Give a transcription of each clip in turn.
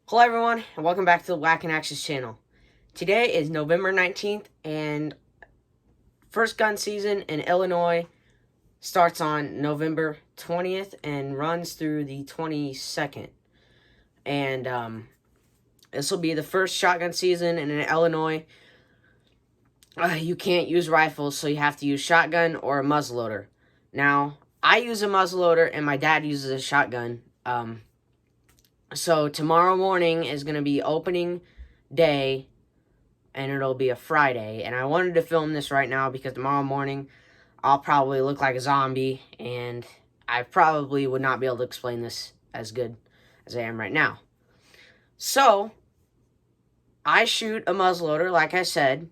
Hello everyone, and welcome back to the Whack and Axes channel. Today is November 19th, and first gun season in Illinois starts on November 20th and runs through the 22nd. And this will be the first shotgun season in Illinois. You can't use rifles, so you have to use shotgun or a muzzleloader. Now, I use a muzzleloader, and my dad uses a shotgun. So tomorrow morning is going to be opening day, and it'll be a Friday. And I wanted to film this right now because tomorrow morning I'll probably look like a zombie, and I probably would not be able to explain this as good as I am right now. So, I shoot a muzzleloader, like I said,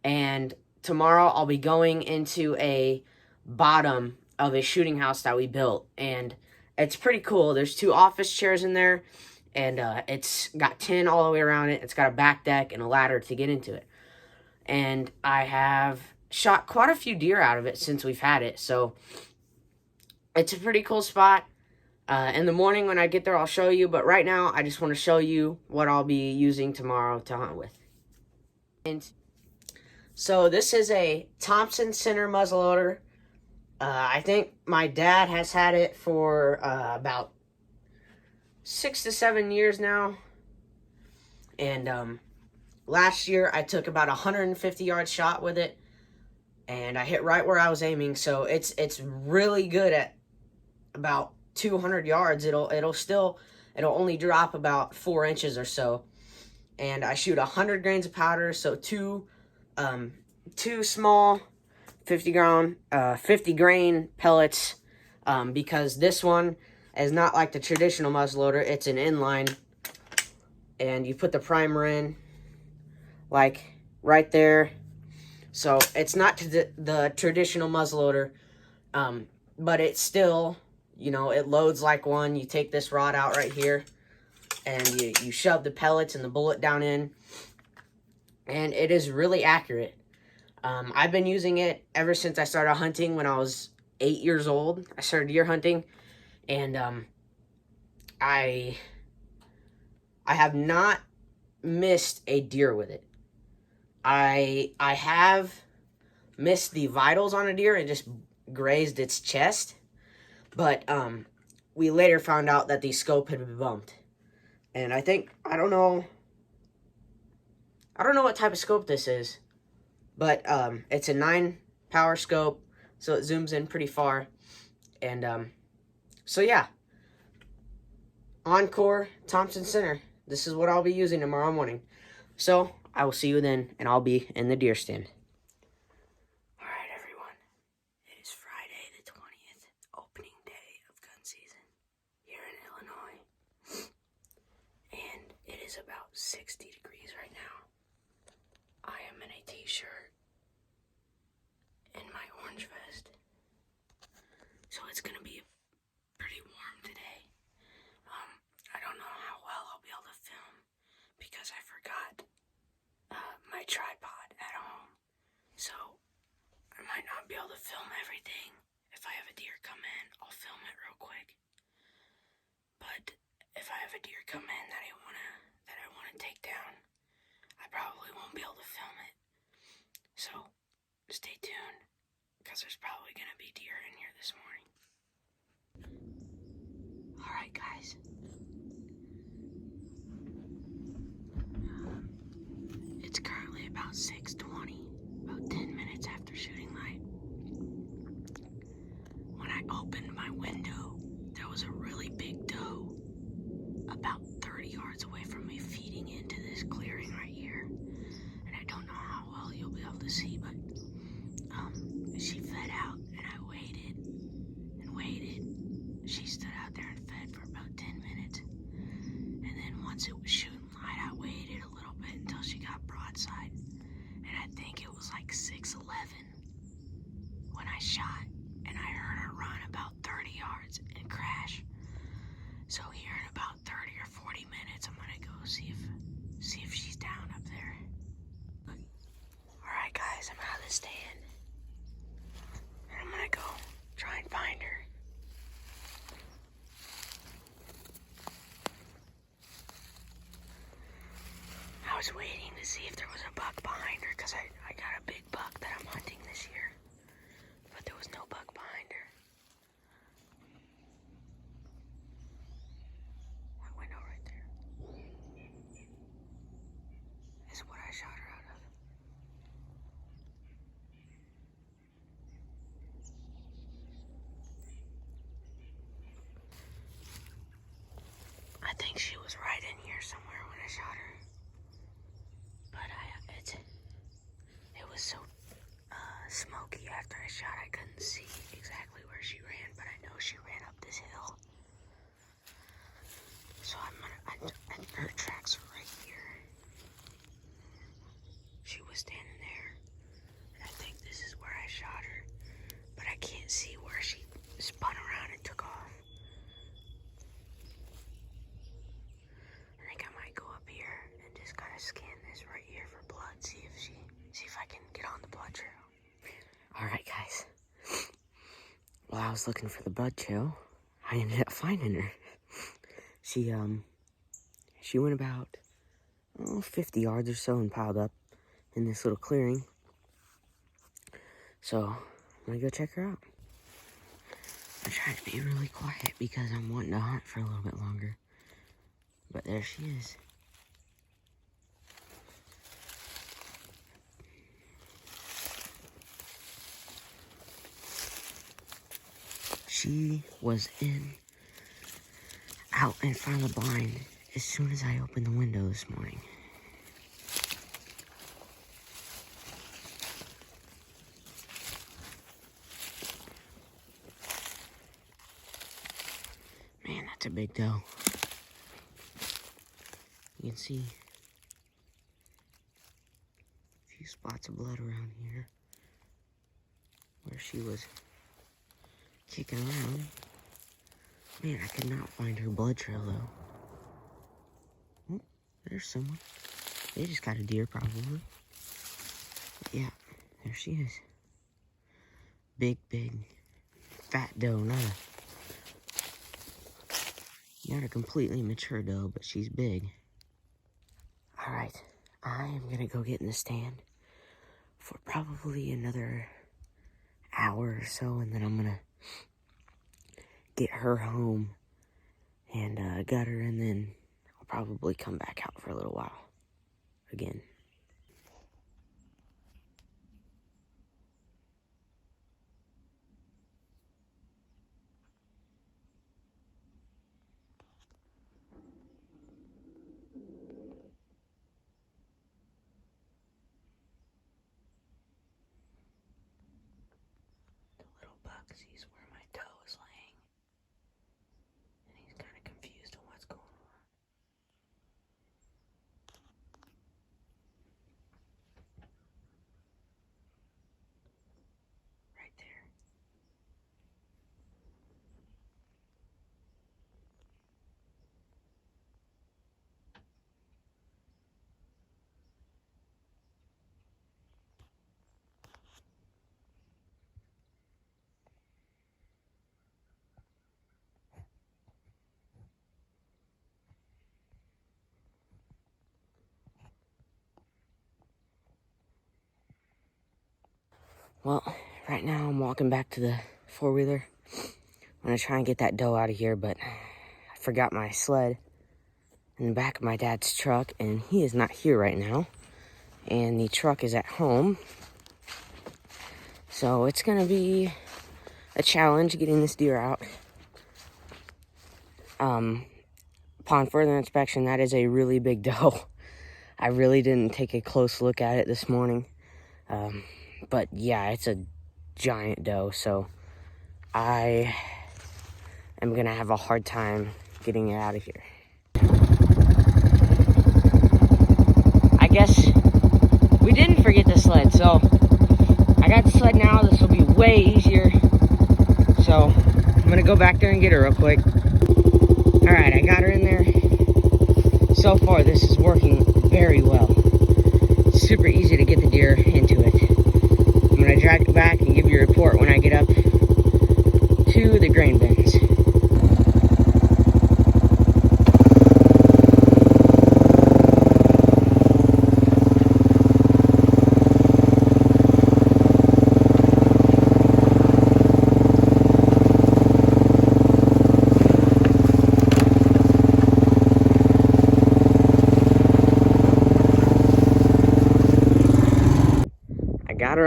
and tomorrow I'll be going into a bottom of a shooting house that we built, and it's pretty cool. There's 2 office chairs in there, and it's got tin all the way around it. It's got a back deck and a ladder to get into it. And I have shot quite a few deer out of it since we've had it, so it's a pretty cool spot. In the morning when I get there, I'll show you, but right now I just want to show you what I'll be using tomorrow to hunt with. And so this is a Thompson Center muzzleloader. I think my dad has had it for about 6 to 7 years now. And last year I took about 150-yard shot with it, and I hit right where I was aiming. So it's really good at about 200 yards. It'll only drop about 4 inches or so. And I shoot 100 grains of powder, so two small 50 grain pellets, because this one is not like the traditional muzzleloader. It's an inline, and you put the primer in like right there. So it's not the traditional muzzleloader, but it's still, it loads like one. You take this rod out right here, and you shove the pellets and the bullet down in, and it is really accurate. I've been using it ever since I started hunting when I was 8 years old. I started deer hunting, and I have not missed a deer with it. I have missed the vitals on a deer and just grazed its chest, but we later found out that the scope had been bumped. And I don't know what type of scope this is, but it's a 9 power scope, so it zooms in pretty far. And so yeah, Encore Thompson Center. This is what I'll be using tomorrow morning. So I will see you then, and I'll be in the deer stand. All right, everyone. It is Friday the 20th, opening day of gun season here in Illinois, and it is about 60 degrees right now. I am in a t-shirt and my orange vest, so it's gonna be pretty warm today. I don't know how well I'll be able to film because I forgot my tripod at home, so I might not be able to film everything. If I have a deer come in, I'll film it real quick. But if I have a deer come in that I wanna take down, I probably won't be able to film it. So stay tuned, because there's probably gonna be deer in here this morning. Alright, guys. It's currently about 6:20, about 10 minutes after shooting light. When I opened my window, there was a really big doe about 30 yards away from me, feeding into this clearing right here. And I don't know how well you'll be able to see, but she fed out, and I waited and waited. She stood out there and fed for about 10 minutes. And then once it was shooting light, I waited a little bit until she got broadside. And I think it was like 6:11 when I shot, and I heard her run about 30 yards and crash. So here in about 30 or 40 minutes, I'm gonna go see if she's down up there. Alright, guys, I'm out of the stand, and I'm gonna go try and find her. was waiting to see if there was a buck behind her because I got a big buck that I'm hunting this year. But there was no buck behind her. That window right there is what I shot her out of. I think she was right in here somewhere when I shot her. But it was so smoky after I shot, I couldn't see exactly where she ran, but I know she ran up this hill. So and her tracks are right here. She was standing there, and I think this is where I shot her, but I can't see where she spun around and took off. I think I might go up here and just kind of scan this right here for blood, see if I can get on the blood trail. All right, guys. While I was looking for the blood trail, I ended up finding her. She went about 50 yards or so and piled up in this little clearing. So I'm gonna go check her out. I tried to be really quiet because I'm wanting to hunt for a little bit longer. But there she is. She was out in front of the blind as soon as I opened the window this morning. Man, that's a big doe. You can see a few spots of blood around here where she was kicking around. Man, I could not find her blood trail though. Oh, there's someone. They just got a deer probably. But yeah, there she is. Big, fat doe, not a completely mature doe, but she's big. All right, I am gonna go get in the stand for probably another hour or so, and then I'm gonna get her home and gut her, and then I'll probably come back out for a little while again. The little buck sees where my toe is laying, and he's kind of confused on what's going on. Right there. Well, right now I'm walking back to the four-wheeler. I'm gonna try and get that doe out of here, but I forgot my sled in the back of my dad's truck, and he is not here right now. And the truck is at home. So it's gonna be a challenge getting this deer out. Upon further inspection, that is a really big doe. I really didn't take a close look at it this morning. But yeah, it's a giant doe, so I am gonna have a hard time getting it out of here. I guess we didn't forget the sled, so I got the sled now. This will be way easier. So I'm gonna go back there and get her real quick. All right, I got her in there. So far, this is working very well. It's super easy to get the deer into it. I'm gonna drag it back and give you a report when I get up to the grain bins.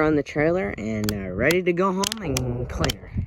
on the trailer and ready to go home and clean her.